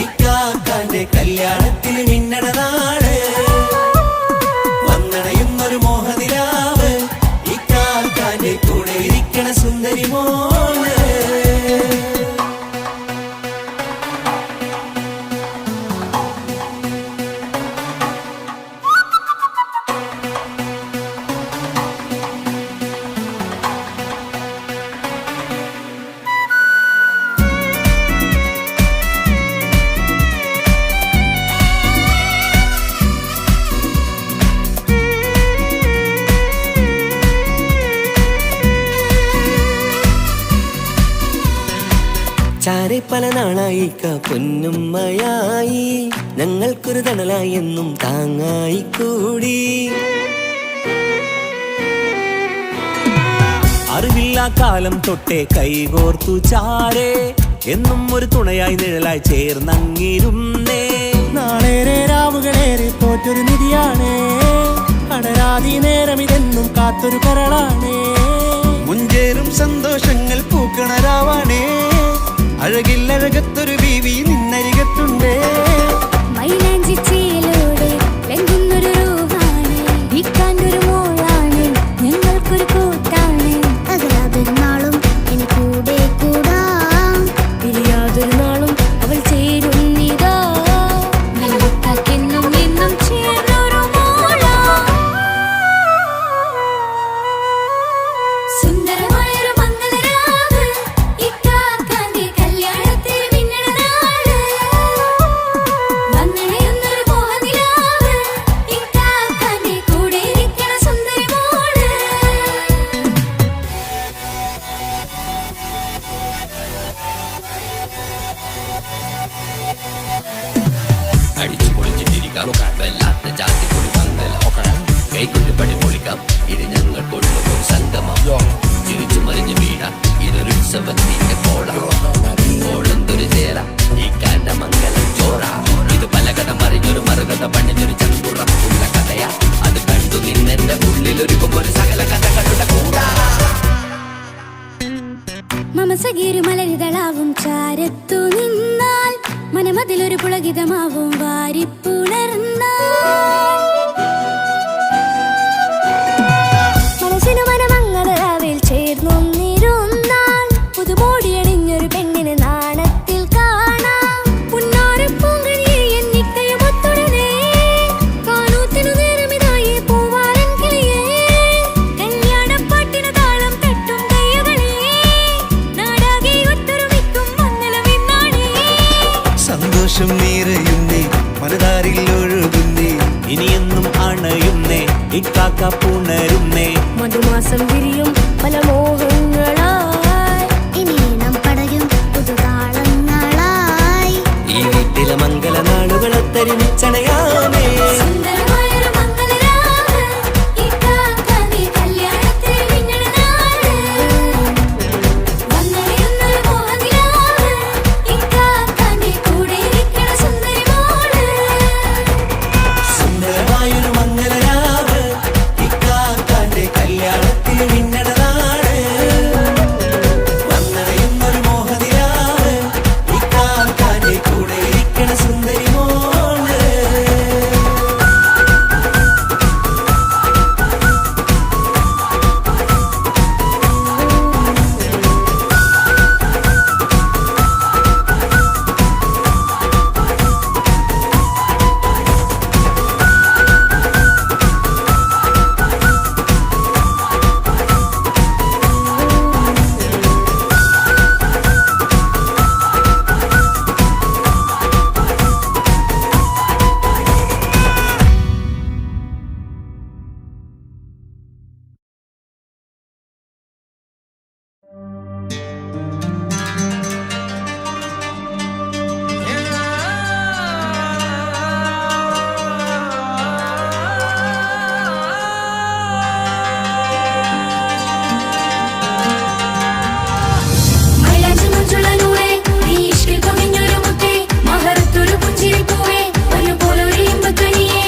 ഇക്കാക്കാന്റെ കല്യാണത്തിന് മിന്നണ നാള് വന്നണയുന്നൊരു മോഹനിലാവ് ഇക്കാക്കാന്റെ കൂടെ ഇരിക്കണ സുന്ദരി മോള് ചാരെ പല നാളായി പൊന്നുമ്മയായി ഞങ്ങൾക്കൊരു തണലായി എന്നും താങ്ങായി കൂടി. അറിവില്ലാ കാലം തൊട്ടേ കൈകോർത്തു ചാരേ എന്നും ഒരു തുണയായി നിഴലായി ചേർന്നങ്ങിരുന്നേ. നാളേറെ രാവുകളേറെ പോറ്റൊരു നിധിയാണേ, അടരാതി നേരം ഇതെന്നും കാത്തൊരു കരളാണേ. മുഞ്ചേറും സന്തോഷങ്ങൾ പൂക്കണരാവാണേ, അഴകില്ലഴകത്തൊരു ബീവി നിന്നരികത്തുണ്ടേ. മൈലാഞ്ചി ചേലോടെ ലംഘുന്നൊരു രൂപാണ്, വിൽക്കാനൊരു മോളാണ്, ഞങ്ങൾക്കൊരു കൂട്ടാണ്. അകലാതൊരു നാളും ഇനി കൂടെ കൂടാം, പിരിയാതൊരു നാളും അവൾ ചേരുന്നിതാ. വെള്ളക്കാക്കെന്നും എന്നും ചേർന്നൊരു മോളാ. സുന്ദരമായൊരു മംഗളരാവ്, ഇക്കാക്കാന്റെ കല്യാണത്തിൽ മിന്നണ നാള്. വന്നണയുന്നൊരു മോഹനിലാവ്, ഇക്കാക്കാന്റെ കൂടെ ഇരിക്കണ സുന്ദരി മോള്. അടിച്ചു പൊളിച്ചിട്ടിരിക്കാം, വല്ലാത്ത ജാതി പൊളി പന്തലോക്കണം, കൈകൊണ്ട് പടി പൊളിക്കാം, ഇത് ഞങ്ങൾക്കുള്ള ഒരു സംഗമം. ചിരിച്ചു മറിഞ്ഞു വീഴാം, ഇതൊരു ഉത്സവത്തിന്റെ കോളന്തൊരു ചേര, ഈ കാണ്ട മംഗലം ചോറ. ഇത് പലകഥ മറിഞ്ഞൊരു മറുകഥ പണിഞ്ഞൊരു ചങ്കുറപ്പുള്ള കഥയാ, അത് കണ്ടു നിന്നെന്റെ ഉള്ളിലൊരുക്കുമ്പോൾ സകല കഥകളുടെ കൂടാ. മമസഗീരു മലരിതളാവും ചാരത്തു നിന്നാൽ, മനമതിലൊരു പുളകിതമാവും വാരിപ്പുണർന്നാൽ. മനസ്സിനു മനമങ്ങറാവിൽ ചേർന്നൊന്നിരുന്നാൽ, പുതുമോടിയണിഞ്ഞൊരു പെണ്ണിന് നാണത്തിൽ കാണാം. പുന്നാരപ്പൂങ്കണിയെ എന്നിക്കയുമൊത്തുടനെ, കാനൂത്തിനു നേരമിതായി പൂവാലൻ കിളിയേ. കല്യാണപ്പാട്ടിന് താളം തട്ടും കയ്യുകളെ, നാടാകെ ഒത്തൊരുമിക്കും മംഗളമിന്നാണേ. സന്തോഷം നിറയുന്നേ, മനതാരിൽ ഒഴുകുന്നേ, ഇനിയെന്നും അണയുന്നേ, ഇക്കാക്ക പുണരുന്നേ. മധുമാസം വിരിയും പല മോഹങ്ങളായി, ഇനി നാം പടരും പുതുതാളങ്ങളായി. ഈ വീട്ടിലെ മംഗള നാളുകളൊത്തരിമിച്ചണയാമേ. സുന്ദരമായൊരു മംഗളരാവ്, ഇക്കാക്കാന്റെ കല്യാണത്തിൽ മിന്നണ നാള്. വന്നണയുന്നൊരു മോഹനിലാവ്, ഇക്കാക്കാന്റെ കൂടെ ഇരിക്കണ സുന്ദരി മോള്. സുന്ദരമായൊരു മംഗളരാവ്, ഇക്കാക്കാന്റെ കല്യാണത്തിൽ മിന്നണ നാള്. വന്നണയുന്നൊരു മോഹനിലാവ്, ഇക്കാക്കാന്റെ കൂടെ ഇരിക്കണ സുന്ദരി മോള്. മൈലാഞ്ചി മുഞ്ചുള്ള നൂറേ, നീ ഇഷ്കിൽ പൊതിഞ്ഞൊരു മുത്തേ, മഹറത്തൊരു പുഞ്ചിരിപ്പൂവേ, ഒരുപോലൊരു ഇമ്പധ്വനിയേ.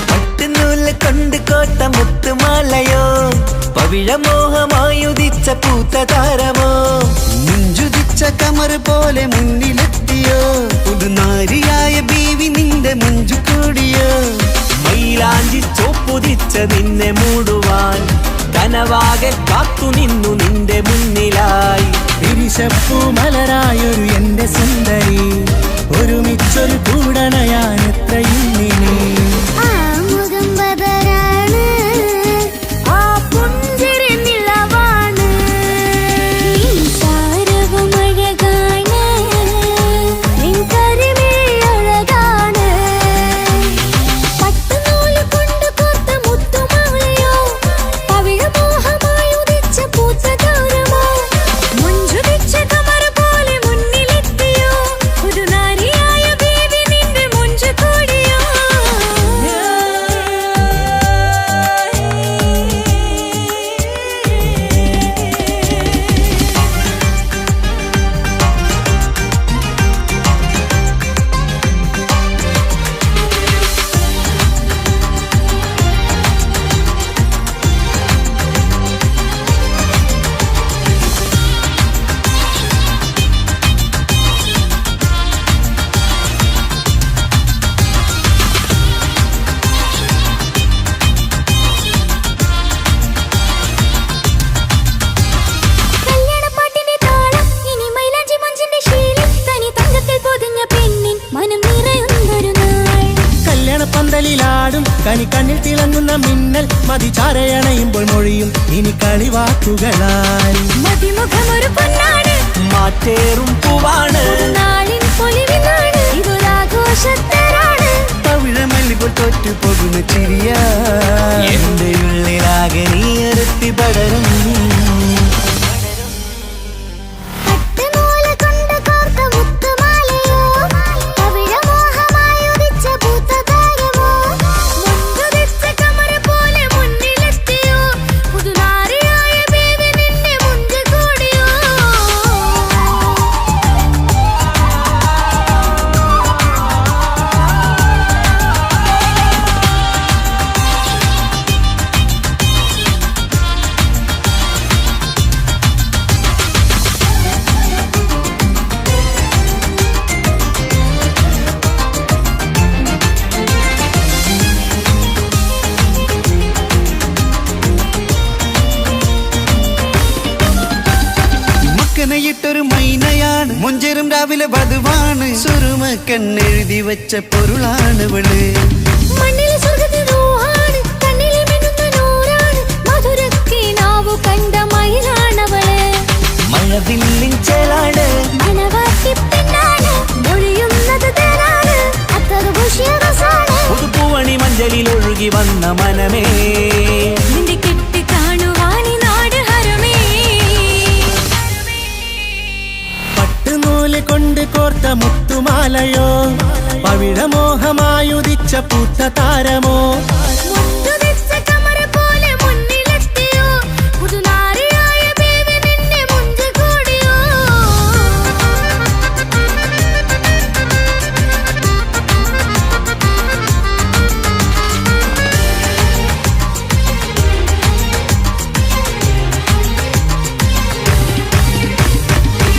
പട്ടുനൂല് കൊണ്ട് കോട്ട മുത്തുമാലയോ, പവിഴമോഹമായുദിച്ച പൂത്ത താരമോ, മുഞ്ചുദിച്ച കമർ പോലെ മുന്നിലെത്തിയോ, പുതുനാരിയായ ബീവി നിന്റെ മുഞ്ചു കൂടിയോ. മൈലാഞ്ചി ചോപ്പുദിച്ച നിന്നെ മൂടുവാൻ, കനവാകെ കാത്തു നിന്നു നിന്റെ മുന്നിലായി. തിരിശപ്പൂ മലരായൊരു എന്റെ സുന്ദരി, ഒരുമിച്ചൊരു കൂടണയാൻ എത്രയും ഇനി. ആ മുഖം ബദരാണ്, ആ പുഞ്ചിരി നിലവാണ്, ഈ സാരവും അഴകാണ്, നിൻ കരിമിഴി അഴകാണ്. പട്ടുനൂല് കൊണ്ട് കോർത്ത മുത്തുമാല, മിന്നൽ മതിചാരയണയുമ്പോൾ മൊഴിയും ഇനി കളിവാക്കുകളായി. മതിമുഖമൊരു പൊന്നാണ്, മാറ്റേറും പൂവാണ്, നാളിൻ പൊലിവിനാണ്, ഇതൊരാഘോഷത്തരാണ്. പവിഴമല്ലിപ്പോൾ തോറ്റു പോകുന്ന ചിരിയ എന്റെ ഉള്ളിലാകെ നീ അരത്തി പടരും. ൊരു മൈനയാണ്, മുഞ്ചേറും രാവിലെ വധുവാണ്, സുറുമ കണ്ണെഴുതി വെച്ച പൊരുളാണ് വിള്. മണ്ണിലെ സ്വർഗ്ഗത്തിലൂഹാണ്, കണ്ണിലെ മിന്നുന്ന നൂറാണ്, മധുരക്കിനാവു കണ്ട മയിലാണവള്. മഴവില്ലിൻ ചേലാണ്, മണവാട്ടി പെണ്ണാണ്, മൊഴിയുന്നത് തേനാണ്, അത്ര ഖുഷിയറസാണ്. പുതുപ്പൂവണി മഞ്ചലിൽ ഒഴുകി വന്ന മനമേ, നിന്റെ കെട്ടി കാണുവാനി നാട് ഹരമേ. പട്ടുനൂല് കൊണ്ട് കോർത്ത മുത്തുമാലയോ, പവിഴമോഹമായുദിച്ച പൂത്ത താരമോ, മുത്തുതിച്ച കമറ് പോലെ മുന്നിലെത്തിയോ, പുതുനാരിയായ ബേബി നിന്നെ മുഞ്ച് കൂടിയോ.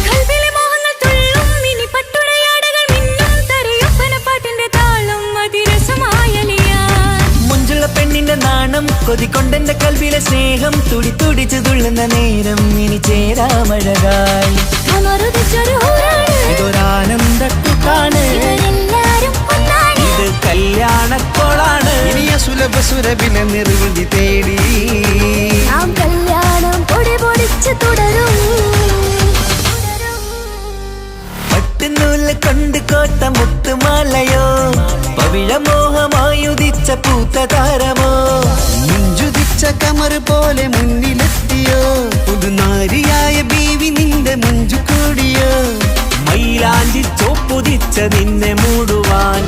കൽവിലെ മോഹങ്ങൾ തുള്ളും, ഇനി പട്ടുടയാടകൾ മിന്നും, തരയൊപ്പന പാട്ടിന്റെ താളം അതിരസമായലിയാൻ. മുഞ്ചുള്ള പെണ്ണിന്റെ നാണം കൊതിക്കൊണ്ടെന്റെ കൽവിലെ സ്നേഹം തുടി തുടിച്ചു തുള്ളുന്ന നേരം ഇനി ചേരാമഴകായി. കമറുദിച്ചൊരു ഹൂറാണ്, ഇതൊരാനന്ദക്കുട്ടാണ്. ഇവരെല്ലാരും ഒന്നാണ്. ഇത് കല്യാണക്കോളാണ്, ഇനിയ സുലഭ സുരഭിലെ നിർവൃതി തേടി നാം കല്യാണം പൊടി പൊടിച്ച് തുടരും. പട്ടുനൂല് കൊണ്ട് കോട്ട മുത്തുമാലയോ, പവിഴമോഹമായുദിച്ച പൂത്ത താരമോ, മുഞ്ചുതിച്ച കമറ് പോലെ മുന്നിലെത്തിയോ, പുതുനാരിയായ ബീവി നിന്റെ മുഞ്ചു കൂടിയോ. മൈലാഞ്ചി ചോപ്പുതിച്ച നിന്നെ മൂടുവാൻ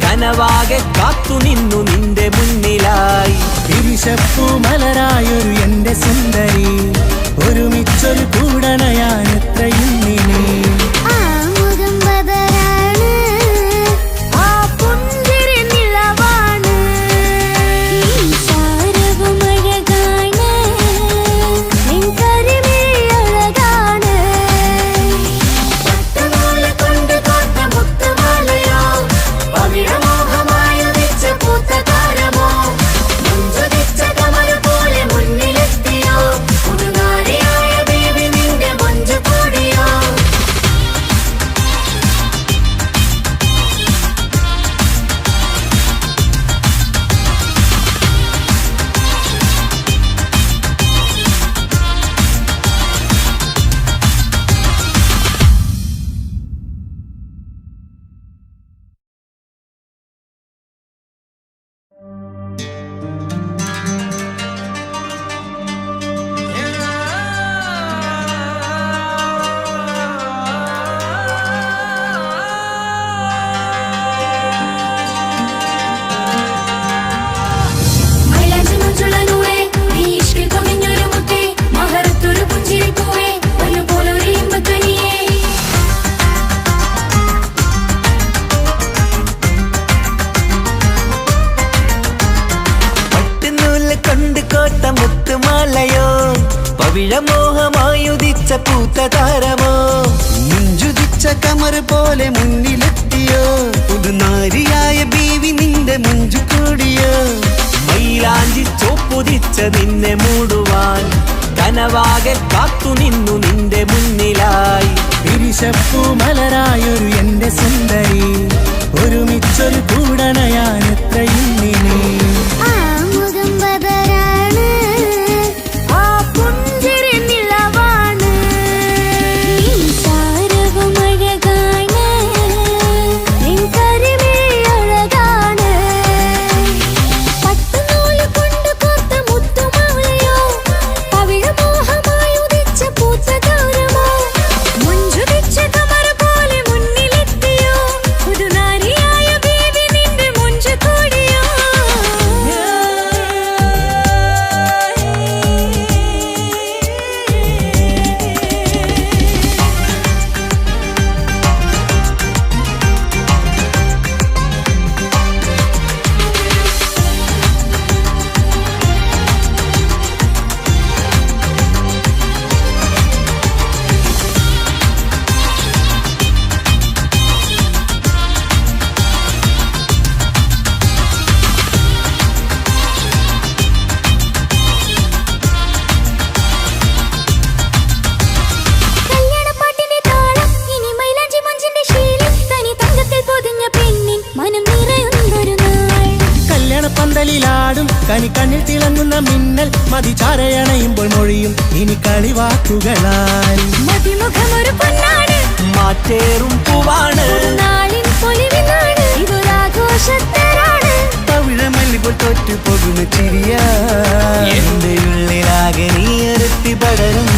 കനവാകെ കാത്തു നിന്നു നിന്റെ മുന്നിലായി. പിരിശപ്പൂ മലരായൊരു എന്റെ സുന്ദരി, ഒരുമിച്ചൊരു കൂടണയാൻ എത്രയും ഇനി. ആ മുഖം ബദറാണ്, ആ പുഞ്ചിരി നിലവാണ്, ഈ സാരവും അഴകാണ്, നിൻ കരിമിഴി അഴകാണ്. പട്ടുനൂല് കൊണ്ട് കോർത്ത മുത്തുമാലയോ, പവിഴമോഹമായുദിച്ച പൂത്ത താരമോ, മുഞ്ചുതിച്ച കമറ് പോലെ മുന്നിലെത്തിയോ, പുതുനാരിയായ ബേബി നിന്റെ മുഞ്ച് കൂടിയോ. മൈലാഞ്ചി മുഞ്ചുള്ള നൂറേ, നീ ഇഷ്കിൽ പൊതിഞ്ഞൊരു മുത്തേ, മഹറത്തൊരു പുഞ്ചിരിപ്പൂവേ, പൊന്നുപോലൊരു ഇമ്പക്കനിയേ. പട്ടുനൂല് കൊണ്ട് കോട്ട മുത്തുമാലയോ, പവിഴമോഹമായുദിച്ച പൂത്ത താരമോ, മുഞ്ചുതിച്ച കമറ് പോലെ മുന്നിലെത്തിയോ, പുതുനാരിയായ ബീവി നിന്റെ മുഞ്ചു കൂടിയോ. മൈലാഞ്ചി ചോപ്പുതിച്ച നിന്നെ മൂടുവാൻ കനവാകെ കാത്തു നിന്നു നിന്റെ മുന്നിലായി. പിരിശപ്പൂ മലരായൊരു എന്റെ സുന്ദരി, ഒരുമിച്ചൊരു കൂടണയാൻ എത്രയും ഇനി. ആ മുഖം മിന്നൽ മതിചാരയണയുമ്പോൾ മൊഴിയും ഇനി കളിവാക്കുകളായി മതിമുഖമൊരു പൊന്നാണ് മാറ്റേറും പൂവാണ് നാളിൻ പൊലിവിനാണ് ഇതൊരാഘോഷത്തരാണ് പവിഴമല്ലിപ്പോൾ തോറ്റു പോകുന്ന ചിരിയാ എന്റെ ഉള്ളിലാകെ നീ അരത്തി പടരും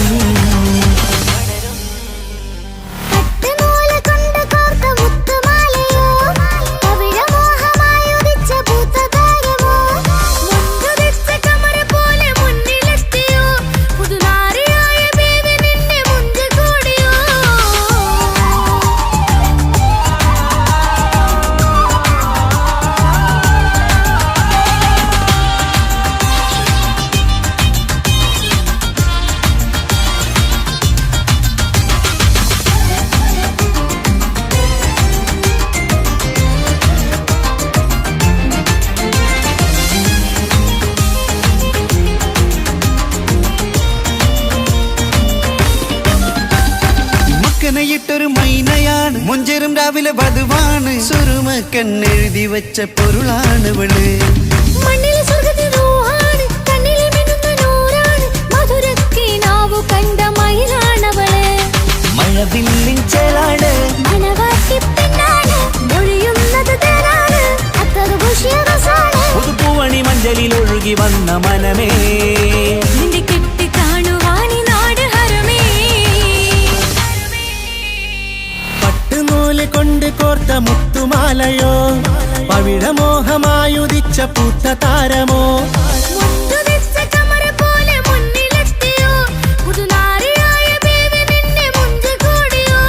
ൊരു മൈനയാണ് മുഞ്ചേറും രാവിലെ വധുവാണ് സുറുമക്കണ്ണെഴുതി വെച്ച പൊരുളാണ് ഇവള് മണ്ണിലെ സ്വർഗ്ഗത്തിലൂഹാണ് കണ്ണിലെ മിന്നുന്ന നൂറാണ് മധുരക്കിനാവു കണ്ട മയിലാണവള് മഴവില്ലിൻ ചേലാണ് മണവാട്ടി പെണ്ണാണ് മൊഴിയുന്നത് തേനാണ് അത്തറ് ഭുഷ്യരസാണ് പുതുപ്പൂവണി മഞ്ചലിൽ ഒഴുകി വന്ന മനമേ നിന്റെ കെട്ടി കാണുവാനി നാട് ഹരമേ പട്ടുനൂല് കൊണ്ട് കോർത്ത മുത്തുമാലയോ പവിഴമോഹമായുദിച്ച പൂത്ത താരമോ മുത്തുതിച്ച കമറ പോലെ മുന്നിലെത്തിയോ പുതുനാരിയായ ബേബി നിന്റെ മുഞ്ച് കൂടിയോ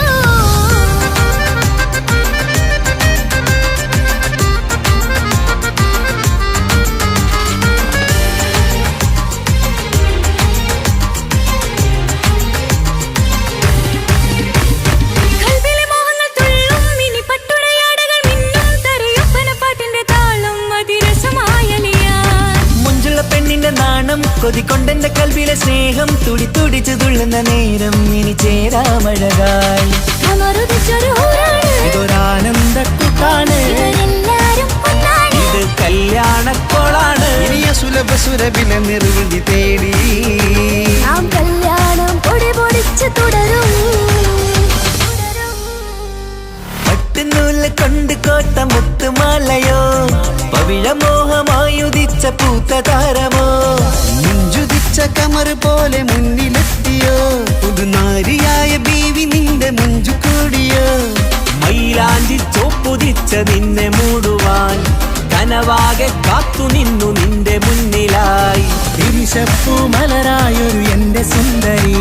കൽവിലെ മോഹങ്ങൾ തുള്ളും ഇനി പട്ടുടയാടകൾ മിന്നും തരയൊപ്പന പാട്ടിന്റെ താളം അതിരസമായലിയാൻ മുഞ്ചുള്ള പെണ്ണിന്റെ നാണം കൊതിക്കൊണ്ടെന്റെ കൽവിലെ സ്നേഹം തുടി തുടിച്ചു തുള്ളുന്ന നേരം ഇനി ചേരാമഴകായി അമറുദിച്ചൊരു ഹൂറാണ് ഇതൊരാനന്ദക്കുട്ടാണ് ഇവരെല്ലാരും ഒന്നാണ് ഇത് കല്യാണക്കോളാണ് ഇനിയ സുലഭ സുരഭില നിർവൃതി തേടി നാം കല്യാണം പൊടി പൊടിച്ച് തുടരും പട്ടുനൂല് കൊണ്ട് കോട്ട മുത്തുമാലയോ പവിഴമോഹമായുദിച്ച പൂത്ത താരമോ മുഞ്ചുതിച്ച കമർ പോലെ മുന്നിലെത്തിയോ പുതുനാരിയായ ബീവി നിന്റെ മുഞ്ചു കൂടിയോ മൈലാഞ്ചി ചോപ്പുതിച്ച നിന്നെ മൂടുവാൻ കനവാകെ കാത്തു നിന്നു നിന്റെ മുന്നിലായി തിരിശപ്പൂ മലരായൊരു എന്റെ സുന്ദരി